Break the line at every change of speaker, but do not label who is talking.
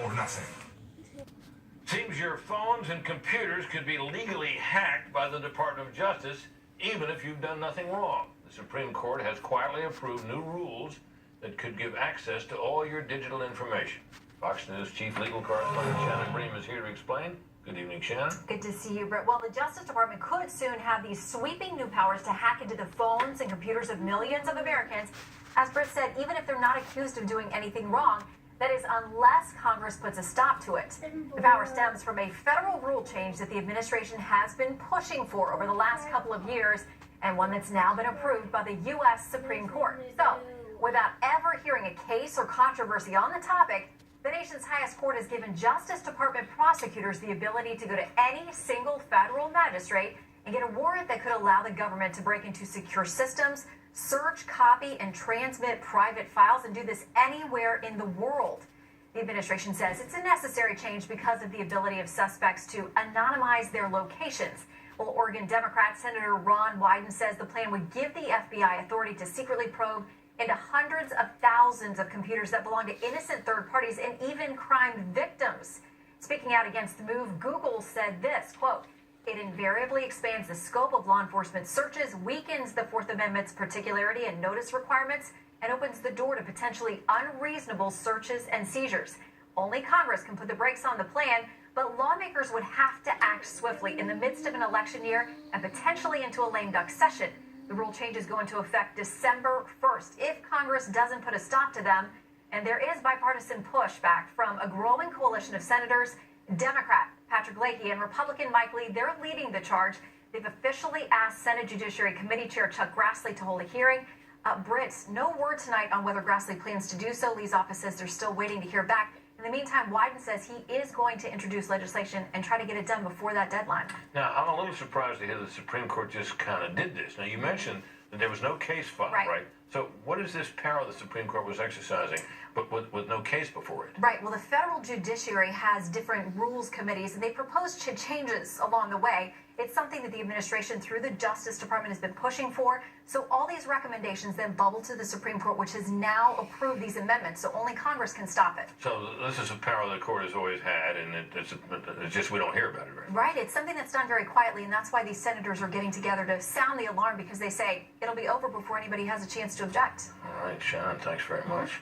or nothing.
Seems your phones and computers could be legally hacked by the Department of Justice, even if you've done nothing wrong. The Supreme Court has quietly approved new rules that could give access to all your digital information. Fox News chief legal correspondent Shannon Bream is here to explain. Good evening, Shannon.
Good to see you, Britt. Well, the Justice Department could soon have these sweeping new powers to hack into the phones and computers of millions of Americans. As Britt said, even if they're not accused of doing anything wrong, that is, unless Congress puts a stop to it. The power stems from a federal rule change that the administration has been pushing for over the last couple of years, and one that's now been approved by the U.S. Supreme Court. So, without ever hearing a case or controversy on the topic, the nation's highest court has given Justice Department prosecutors the ability to go to any single federal magistrate and get a warrant that could allow the government to break into secure systems, search, copy, and transmit private files, and do this anywhere in the world. The administration says it's a necessary change because of the ability of suspects to anonymize their locations. Well, Oregon Democrat Senator Ron Wyden says the plan would give the FBI authority to secretly probe into hundreds of thousands of computers that belong to innocent third parties and even crime victims. Speaking out against the move, Google said this, quote, "It invariably expands the scope of law enforcement searches, weakens the Fourth Amendment's particularity and notice requirements, and opens the door to potentially unreasonable searches and seizures. Only Congress can put the brakes on the plan, but lawmakers would have to act swiftly in the midst of an election year and potentially into a lame duck session. The rule changes go into effect December 1st if Congress doesn't put a stop to them, and there is bipartisan pushback from a growing coalition of senators. Democrat Patrick Leahy and Republican Mike Lee, they're leading the charge. They've officially asked Senate Judiciary Committee Chair Chuck Grassley to hold a hearing. Brits, no word tonight on whether Grassley plans to do so. Lee's office says they're still waiting to hear back. In the meantime, Wyden says he is going to introduce legislation and try to get it done before that deadline.
Now, I'm a little surprised to hear the Supreme Court just kind of did this. Now, you mentioned that there was no case filed, right? So what is this power the Supreme Court was exercising, but with no case before it?
Right. Well, the federal judiciary has different rules committees, and they proposed changes along the way. It's something that the administration, through the Justice Department, has been pushing for. So all these recommendations then bubble to the Supreme Court, which has now approved these amendments. So only Congress can stop it.
So this is a power the court has always had, and it's just we don't hear about it, right?
Right. It's something that's done very quietly, and that's why these senators are getting together to sound the alarm, because they say it'll be over before anybody has a chance to object.
All right, Shannon, thanks very much.